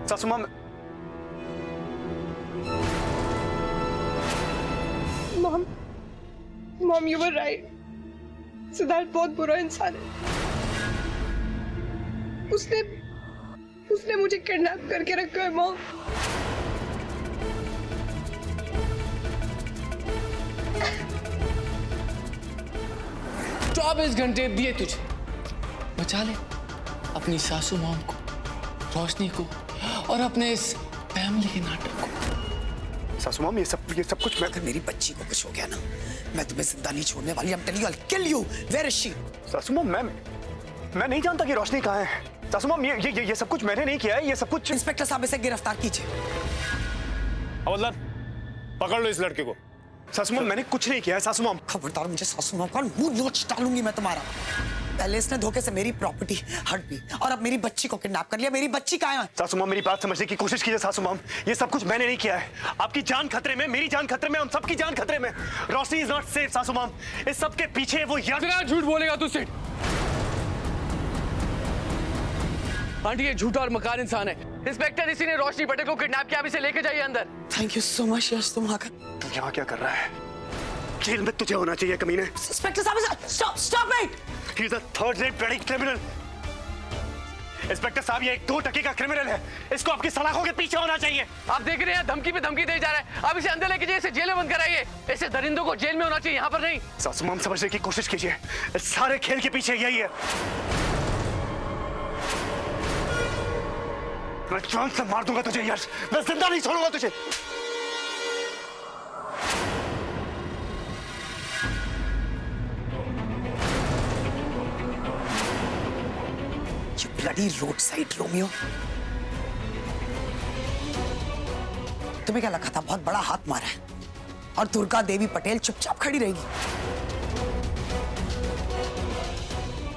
सासू माँ, mom you were right. Siddharth बहुत बुरा इंसान है। उसने मुझे किडनैप करके रखा है मॉम। 24 घंटे दिए तुझे, बचा ले अपनी सासू मॉम को, रोशनी को और अपने इस फैमिली के नाटक को। सासू माँ, ये सब कुछ मैं। अगर मेरी बच्ची को कुछ हो गया ना, मैं तुम्हें जिंदा नहीं छोड़ने वाली। I'm telling you, I'll kill you. Where is she? सासू माँ, मैं नहीं जानता कि रोशनी कहाँ है। सासू माँ, ये सब कुछ मैंने नहीं किया है। ये सब कुछ इंस्पेक्टर साहब, इसे गिरफ्तार कीजिए। हवलदार, पकड़ लो इस लड़के को। सासू माँ, मैंने कुछ नहीं किया है। सासू माँ, खबरदार, मुझे सासू माँ का मुंह नोच डालूंगी मैं तुम्हारा। पहले इसने धोखे से मेरी प्रॉपर्टी हड़प ली और अब मेरी बच्ची को किडनैप कर लिया। मेरी बच्ची कहाँ है? सासू माँ, मेरी बात समझने की कोशिश कीजिए। सासू माँ, ये सब कुछ मैंने नहीं किया है। आपकी जान खतरे में, मेरी जान खतरे में, हम सबकी जान खतरे में। रोशनी इज नॉट सेफ। सासू माँ, इस सब के पीछे वो कितना झूठ बोलेगा तू सिड? आंटी, ये झूठा और मकान इंसान है। इंस्पेक्टर, इसी ने रोशनी पटेल को किडनैप किया। अब इसे लेके जाइए अंदर। थैंक यू सो मच यश, तुम आकर। तू यहाँ क्या कर रहा है? जेल में तुझे होना चाहिए कमीने। इंस्पेक्टर साहब, stop it. He is a third rate bloody criminal. Inspector साहब, ये एक 2 टके का क्रिमिनल है। इसको आपकी सलाखों के पीछे होना चाहिए। आप देख रहे हैं, धमकी पे धमकी दे जा रहा है। अब इसे अंदर लेके जाइए, इसे जेल में बंद कराइए। ऐसे दरिंदों को जेल में होना चाहिए, यहाँ पर नहीं। सासू माँ, समझने की कोशिश कीजिए। इस सारे खेल के पीछे यही है। मैं जान से मार दूंगा तुझे यश। मैं जिंदा नहीं छोड़ूंगा तुझे। You bloody roadside Romeo। तुम्हें क्या लगा था बहुत बड़ा हाथ मारा है और दुर्गा देवी पटेल चुपचाप खड़ी रहेगी?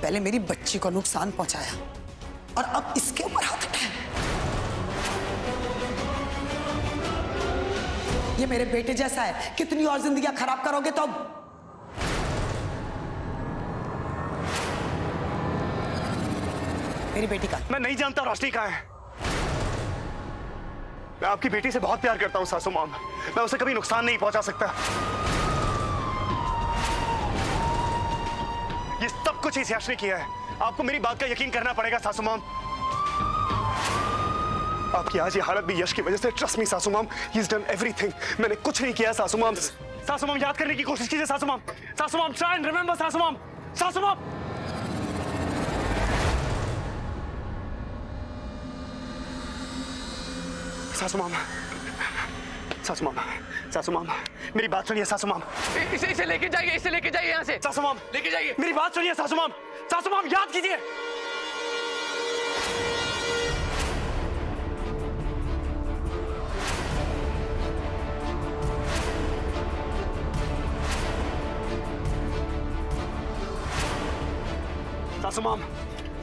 पहले मेरी बच्ची को नुकसान पहुंचाया और अब इसके ऊपर हाथ उठाया। ये मेरे बेटे जैसा है, कितनी और जिंदगियां खराब करोगे तो? मेरी बेटी का मैं नहीं जानता रोशनी कहाँ है। मैं आपकी बेटी से बहुत प्यार करता हूं सासू माँ। मैं उसे कभी नुकसान नहीं पहुंचा सकता। ये सब कुछ इस यश ने किया है। आपको मेरी बात का यकीन करना पड़ेगा सासू माँ। आपकी आज ये हालत भी यश की वजह से। ट्रस्ट मी सासू माँ, ही इज डन एवरीथिंग। मैंने कुछ नहीं किया सासू माँ। सासू माँ, याद करने की कोशिश कीजिए सासू माँ। सासू माँ, ट्राई एंड रिमेंबर सासू माँ। सासू माँ, सासू माँ, सासू माँ, सासू माँ, मेरी बात सुनिए सासू माँ। इसे लेके जाइए, इसे लेके जाइए यहाँ से। सासू माँ, लेके जाइए। मेरी बात सुनिए सासू माँ। सासू माँ, याद कीजिए। सासू माँ,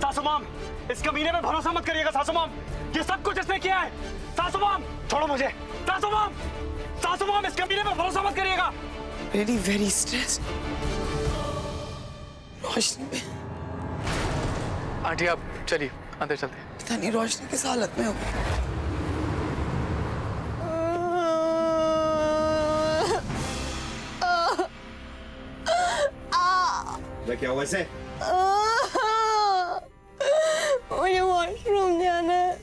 सासू माँ, इस कमीने में भरोसा मत करिएगा सासू माँ। ये सब कुछ इसने किया है। सासू माँ, छोड़ो मुझे। सासू माँ, सासू माँ, इस कमीने में भरोसा मत करिएगा। Very very stress. रोशनी में आंटी, आप चलिए अंदर चलते हैं। पता नहीं रोशनी किस हालत में होगी। क्या हुआ इसे? मुझे वॉशरूम जाना है।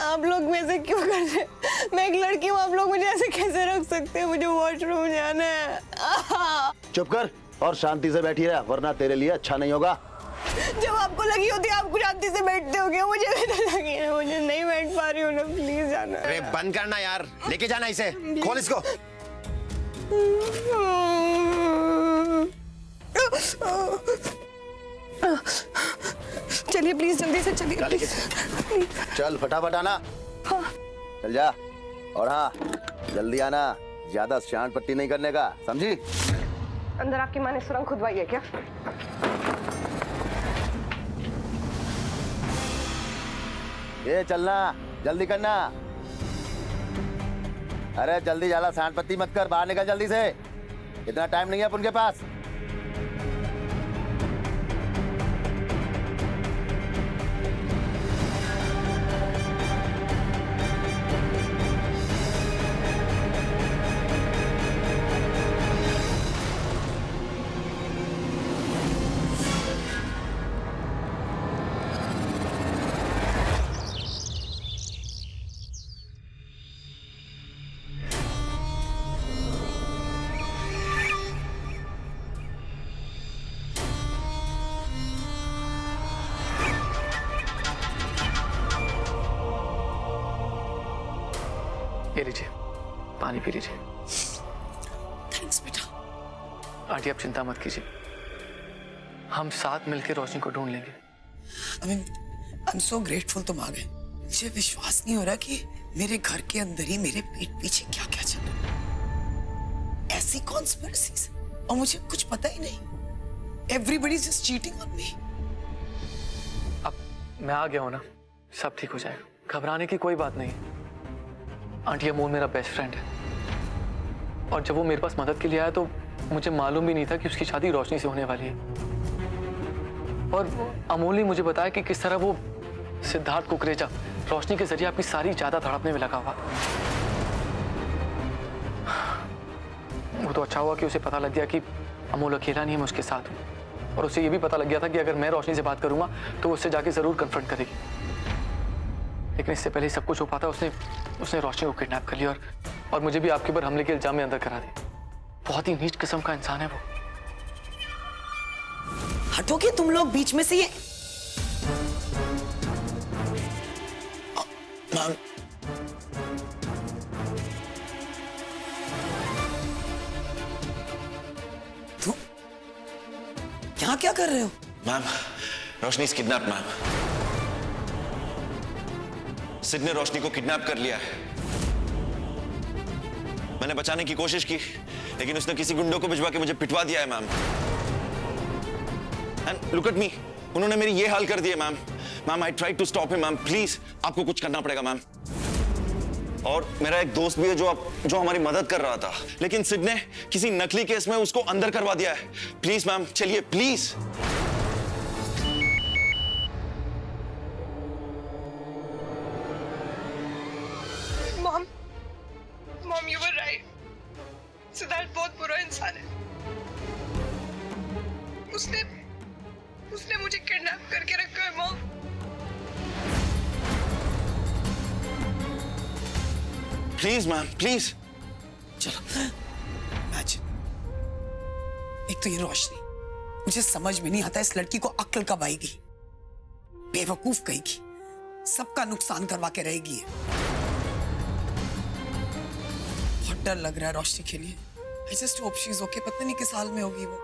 आप लोग में से क्यों कर रहे? मैं एक लड़की हूँ, आप लोग मुझे ऐसे कैसे रख सकते हैं? मुझे वॉशरूम जाना है। चुप कर और शांति से बैठी रह, वरना तेरे लिए अच्छा नहीं होगा। जब आपको लगी होती है आप शांति से बैठते हो क्या? मुझे भी तो लगी है, मुझे नहीं बैठ पा रही हूँ ना। प्लीज जाना। अरे बंद करना यार, लेके जाना इसे। खोल इसको। चलिए प्लीज जल्दी से चलिए। चल फटाफट आना। चल जा। और हाँ, जल्दी आना, ज्यादा शांत पट्टी नहीं करने का, समझी? अंदर आपकी माँ ने सुरंग खुदवाई है क्या? ये चलना, जल्दी करना। अरे जल्दी, ज्यादा शांत पट्टी मत कर, बाहर निकल जल्दी से। इतना टाइम नहीं है उनके पास। पानी पी लीजिए। थैंक्स बेटा। आंटी आप चिंता मत कीजिए, हम साथ मिलकर रोशनी को ढूंढ लेंगे। आई एम सो ग्रेटफुल तुम आ गए। मुझे विश्वास नहीं हो रहा कि मेरे घर के अंदर ही मेरे पीठ पीछे क्या क्या चल रहा है। ऐसी कॉन्स्पिरेसीज और मुझे कुछ पता ही नहीं। Everybody just cheating on me. अब मैं आ गया हूं ना, सब ठीक हो जाएगा, घबराने की कोई बात नहीं। आंटी अमोल मेरा बेस्ट फ्रेंड है और जब वो मेरे पास मदद के लिए आया तो मुझे मालूम भी नहीं था कि उसकी शादी रोशनी से होने वाली है। और अमोल ने मुझे बताया कि किस तरह वो सिद्धार्थ कुकरेजा रोशनी के जरिए आपकी सारी जायदाद हड़पने में लगा हुआ। वो तो अच्छा हुआ कि उसे पता लग गया कि अमोल अकेला नहीं है, मैं उसके साथ हूँ। और उसे ये भी पता लग गया था कि अगर मैं रोशनी से बात करूंगा तो वो उससे जाके जरूर कन्फ्रंट करेगी। लेकिन इससे पहले सब कुछ हो पाता उसने रोशनी को किडनैप कर लिया और मुझे भी आपके ऊपर हमले के इल्जाम में अंदर करा दिया। बहुत ही नीच किस्म का इंसान है वो। हटोगे तुम लोग बीच में से ये। मैम तुम यहाँ क्या कर रहे हो? Ma'am Roshni is kidnap ma'am. Sid ने रोशनी को किडनैप कर लिया है। मैंने बचाने की कोशिश की लेकिन उसने किसी गुंडों को भिजवा के मुझे पिटवा दिया है ma'am. And look at me, उन्होंने मेरी ये हाल कर दिया मैम। Ma'am I try to stop him ma'am, please आपको कुछ करना पड़ेगा मैम। और मेरा एक दोस्त भी है जो हमारी मदद कर रहा था, लेकिन सिड ने किसी नकली केस में उसको अंदर करवा दिया है। प्लीज मैम चलिए please. Mom you were right. Siddharth बहुत बुरा इंसान है। उसने मुझे किडनैप करके रखा है मॉम। Please ma'am please. चलो इमेजिन, एक तो ये रोशनी, मुझे समझ में नहीं आता इस लड़की को अक्ल कब आएगी। बेवकूफ कहेगी, सबका नुकसान करवा के रहेगी। बहुत डर लग रहा है रोशनी के लिए। I just hope she's okay। पता नहीं किस हाल में होगी वो।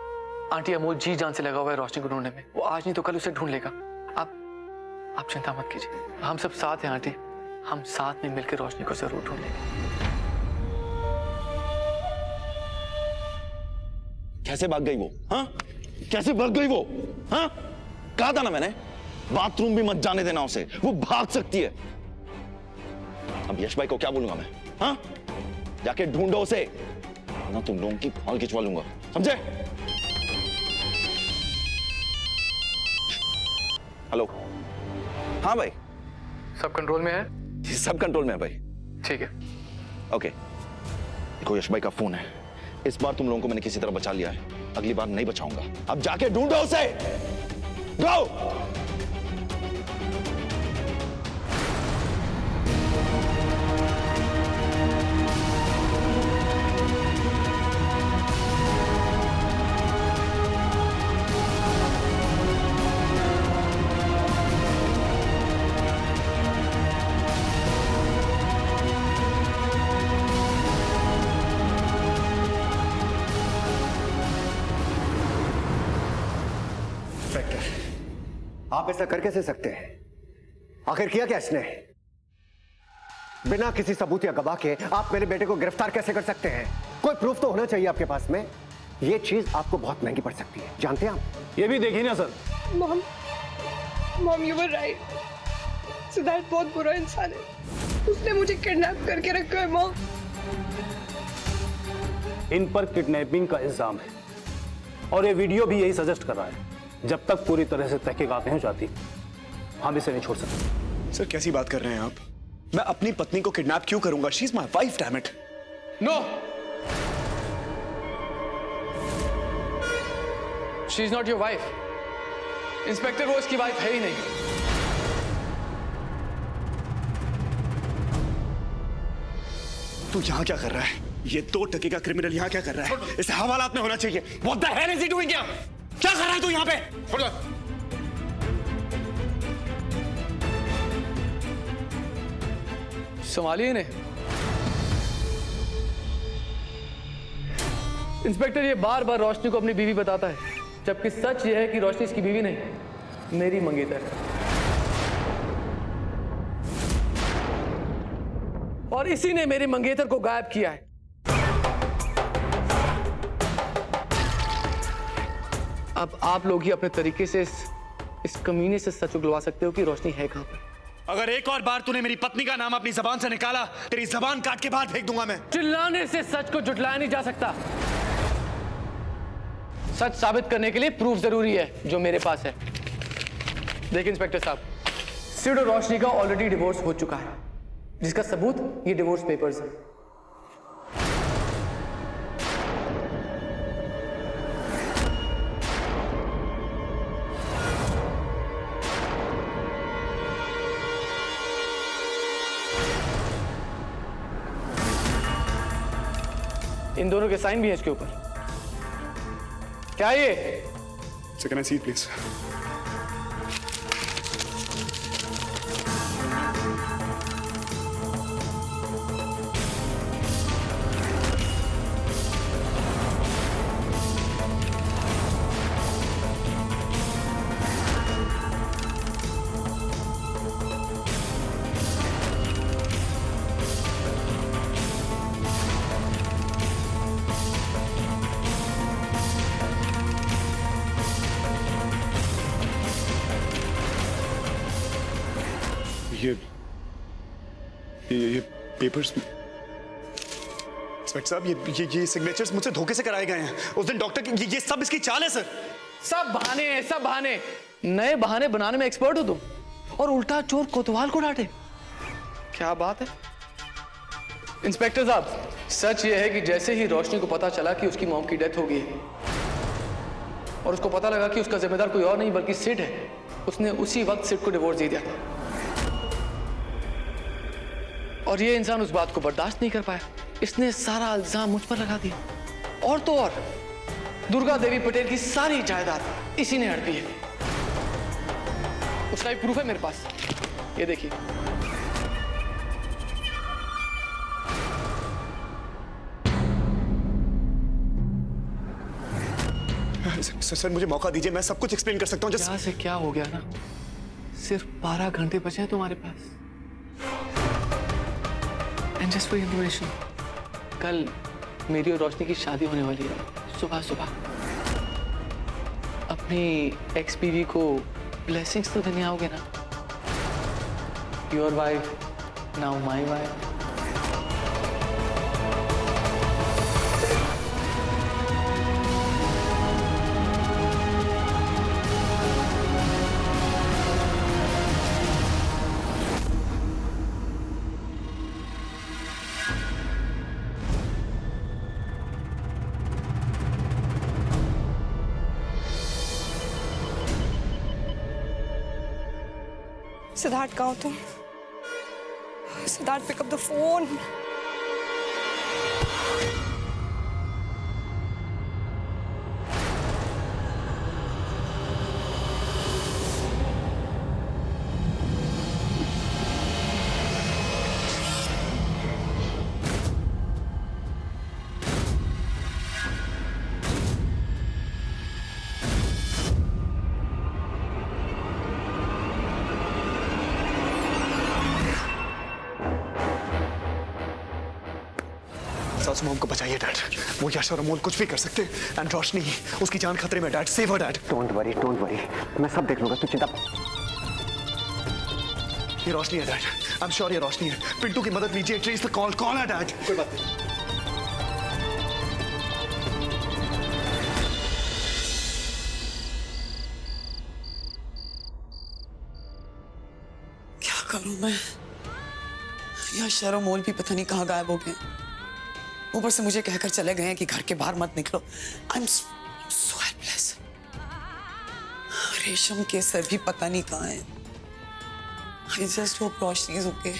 आंटी अमोल जी जान से लगा हुआ है रोशनी को ढूंढने में। वो आज नहीं तो कल उसे ढूंढ लेगा। आप चिंता मत कीजिए, हम सब साथ हैं आंटी। हम साथ में मिलकर रोशनी को जरूर ढूंढ लेंगे। कैसे भाग गई वो? हाँ कैसे भाग गई वो? हाँ कहा था ना मैंने, बाथरूम भी मत जाने देना उसे, वो भाग सकती है। अब यश भाई को क्या बोलूंगा मैं? हाँ जाके ढूंढो उसे, ना तुम लोगों की फाल खिंचवा लूंगा, समझे? हेलो हाँ भाई, सब कंट्रोल में है? ये सब कंट्रोल में है भाई। ठीक है ओके देखो यश भाई का फोन है। इस बार तुम लोगों को मैंने किसी तरह बचा लिया है, अगली बार नहीं बचाऊंगा। अब जाके ढूंढो उसे, गो। आप ऐसा कर कैसे सकते हैं? आखिर किया क्या इसने? बिना किसी सबूत या गवाह के आप मेरे बेटे को गिरफ्तार कैसे कर सकते हैं? कोई प्रूफ तो होना चाहिए आपके पास में। ये चीज आपको बहुत महंगी पड़ सकती है, जानते हैं आप? ये भी देखिए ना sir. Mom you were right. Siddharth बहुत बुरा इंसान है। उसने मुझे किडनैप करके रखा है मॉम। इन पर किडनैपिंग का इल्जाम है और ये वीडियो भी यही सजेस्ट कर रहा है। जब तक पूरी तरह से तहकीकात नहीं हो जाती हम इसे नहीं छोड़ सकते। सर कैसी बात कर रहे हैं आप? मैं अपनी पत्नी को किडनैप क्यों करूंगा? She is my wife, damn it. No, she is not your wife. Inspector वो इसकी वाइफ है ही नहीं। तू यहाँ क्या कर रहा है? ये 2 टके का क्रिमिनल यहाँ क्या कर रहा है? इसे हवालात में होना चाहिए। What the hell is he doing here? क्या कर रहा है तू यहाँ पे? संभालिए इन्हें। इंस्पेक्टर ये बार बार रोशनी को अपनी बीवी बताता है, जबकि सच ये है कि रोशनी इसकी बीवी नहीं, मेरी मंगेतर है। और इसी ने मेरी मंगेतर को गायब किया है। अब आप लोग ही अपने तरीके से इस कमीने से सच उगलवा सकते हो कि रोशनी है कहां पर। अगर एक और बार तूने मेरी पत्नी का नाम अपनी जबान से निकाला, तेरी जबान काट के बाहर फेंक दूंगा मैं। चिल्लाने से सच को जुटलाया नहीं जा सकता। सच साबित करने के लिए प्रूफ जरूरी है, जो मेरे पास है। देखिए इंस्पेक्टर साहब, सिड और रोशनी का ऑलरेडी डिवोर्स हो चुका है, जिसका सबूत ये डिवोर्स पेपर्स है। इन दोनों के साइन भी हैं इसके ऊपर। क्या ये? So can I see it, please? ये पेपर्स, इंस्पेक्टर साहब, ये सिग्नेचर्स मुझसे धोखे से कराए गए हैं उस दिन डॉक्टर की। ये सब इसकी चाल है सर। सब बहाने हैं, सब बहाने। नए बहाने बनाने में एक्सपर्ट हो तुम, और उल्टा चोर कोतवाल को डांटे। क्या बात है इंस्पेक्टर साहब? सच ये है कि जैसे ही रोशनी को पता चला कि उसकी मॉम की डेथ हो गई है और उसको पता लगा कि उसका जिम्मेदार कोई और नहीं बल्कि सिड है, उसने उसी वक्त सिड को डिवोर्स दे दिया था। और ये इंसान उस बात को बर्दाश्त नहीं कर पाया, इसने सारा इल्जाम मुझ पर लगा दिया। और तो और दुर्गा देवी पटेल की सारी जायदाद इसी ने हड़पी है। उसका भी प्रूफ है मेरे पास, ये देखिए। सर मुझे मौका दीजिए, मैं सब कुछ एक्सप्लेन कर सकता हूँ। यहाँ से क्या हो गया ना, सिर्फ 12 घंटे बचे हैं तुम्हारे पास। एंड जस्ट फॉर इन्फॉर्मेशन, कल मेरी और रोशनी की शादी होने वाली है सुबह सुबह। अपनी एक्स बीवी को ब्लेसिंग्स तो देने आओगे ना? Your wife now my wife. Siddharth कहाँ हो तुम? Siddharth, pick up the phone. सासू मॉम को बचाइए डैड, वो यश और अमोल कुछ भी कर सकते हैं। एंड रोशनी, उसकी जान खतरे में dad, save her dad. Don't worry, मैं सब देख लूंगा, तू चिंता। ये रोशनी है डैड, आई एम श्योर ये रोशनी है। पिंटू की मदद लीजिए, ट्रेस द कॉल। कौन है डैड? कोई बात नहीं। क्या करूं मैं? यश और अमोल भी पता नहीं कहाँ गायब हो गए। ऊपर से मुझे कहकर चले गए हैं कि घर के बाहर मत निकलो। I am so helpless. रेशम के सर भी पता नहीं कहाँ हैं। I just hope Roshni is okay.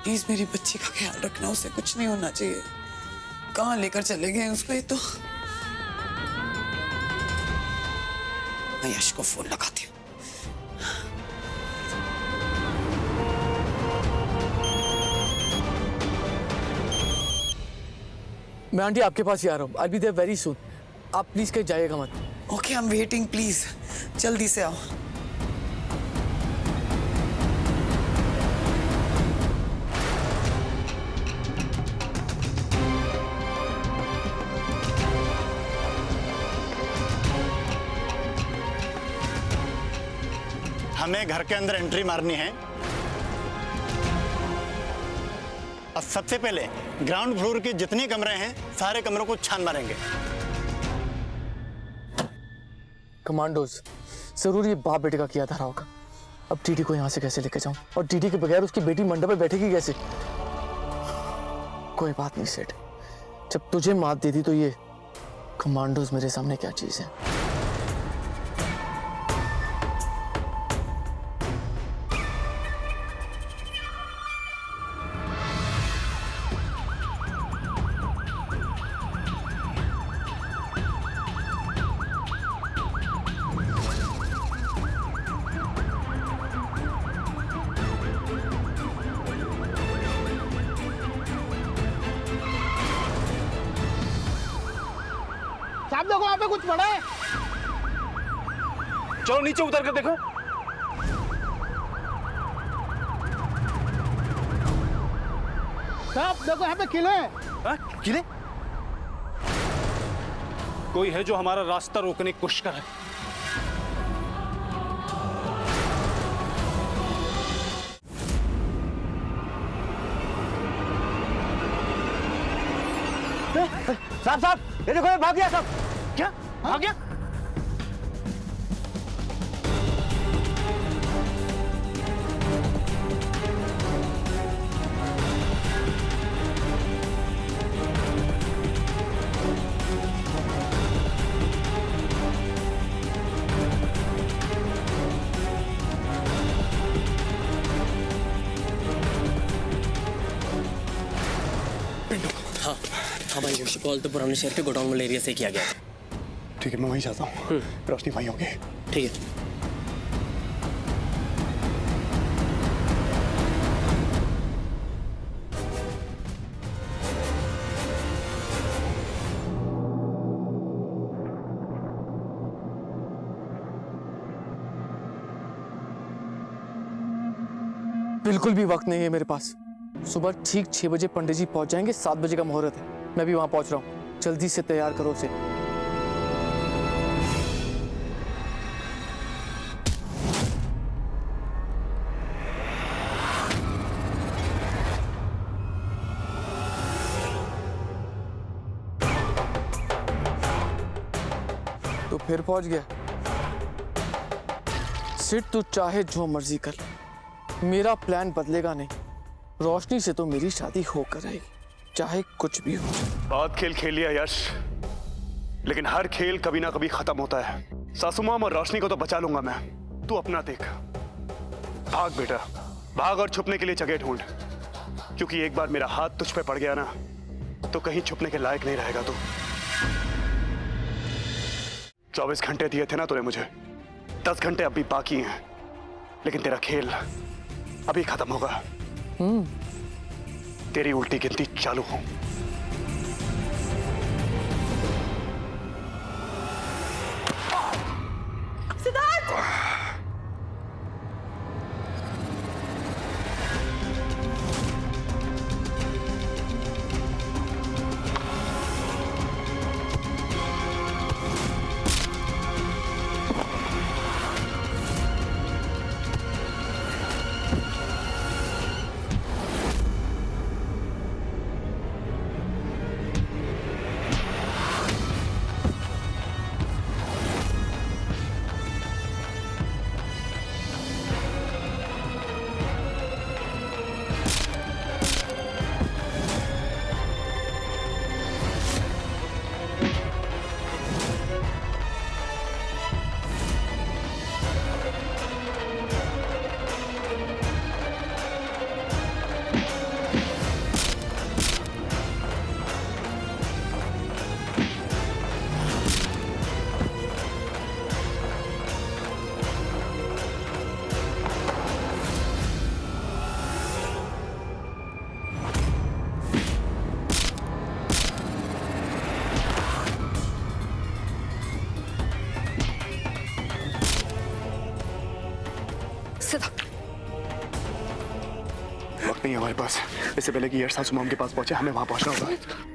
Please मेरी बच्ची का ख्याल रखना, उसे कुछ नहीं होना चाहिए। कहाँ लेकर चले गए उसको? ये तो मैं यश को फोन लगाती हूँ। मैं आंटी आपके पास ही आ रहा हूँ। आई बी देयर वेरी सून। आप प्लीज कहीं जाइएगा मत। Okay, I am waiting, please जल्दी से आओ। हमें घर के अंदर एंट्री मारनी है और सबसे पहले ग्राउंड फ्लोर के जितने कमरे हैं सारे कमरों को छान मारेंगे। कमांडोज, जरूर ये बाप बेटे का किया धरा होगा। अब टीटी को यहाँ से कैसे लेके जाऊं? और टीटी के बगैर उसकी बेटी मंडप पे बैठेगी कैसे? कोई बात नहीं सेठ, जब तुझे मात दे दी तो ये कमांडोज मेरे सामने क्या चीज है। साहब देखो, वहां पे कुछ पड़ा है। चलो नीचे उतर कर देखो। साहब देखो, यहाँ पे किले हैं। किले? कोई है जो हमारा रास्ता रोकने की कोशिश कर रहा है। साहब साहब, ये देखो, ये भाग गया साहब। क्या भाग गया? हाँ भाई, वो कॉल तो पुराने शहर के गोडाउन वाले एरिया से किया गया। ठीक है, मैं वहीं जाता हूँ। रोशनी वहीं होगी। ठीक है। बिल्कुल भी वक्त नहीं है मेरे पास। सुबह ठीक 6 बजे पंडित जी पहुंच जाएंगे। 7 बजे का मुहूर्त है। मैं भी वहां पहुंच रहा हूँ। जल्दी से तैयार करो उसे। तो फिर पहुंच गया। सिट तू चाहे जो मर्जी कर ले, मेरा प्लान बदलेगा नहीं। रोशनी से तो मेरी शादी होकर रहेगी, चाहे कुछ भी हो। बहुत खेल खेल लिया यश, लेकिन हर खेल कभी ना कभी खत्म होता है। सासू माम और रोशनी को तो बचा लूंगा मैं, तू अपना देख। भाग बेटा, भाग और छुपने के लिए जगह ढूंढ, क्योंकि एक बार मेरा हाथ तुझ पे पड़ गया ना तो कहीं छुपने के लायक नहीं रहेगा तू। 24 घंटे दिए थे ना तूने मुझे, 10 घंटे अभी बाकी हैं, लेकिन तेरा खेल अभी खत्म होगा। तेरी उल्टी गिनती चालू हो। सिद्धार्थ! था। वक्त नहीं है हमारे पास। इससे पहले कि यश सासू मॉम के पास पहुंचे हमें वहां पहुंचना होगा।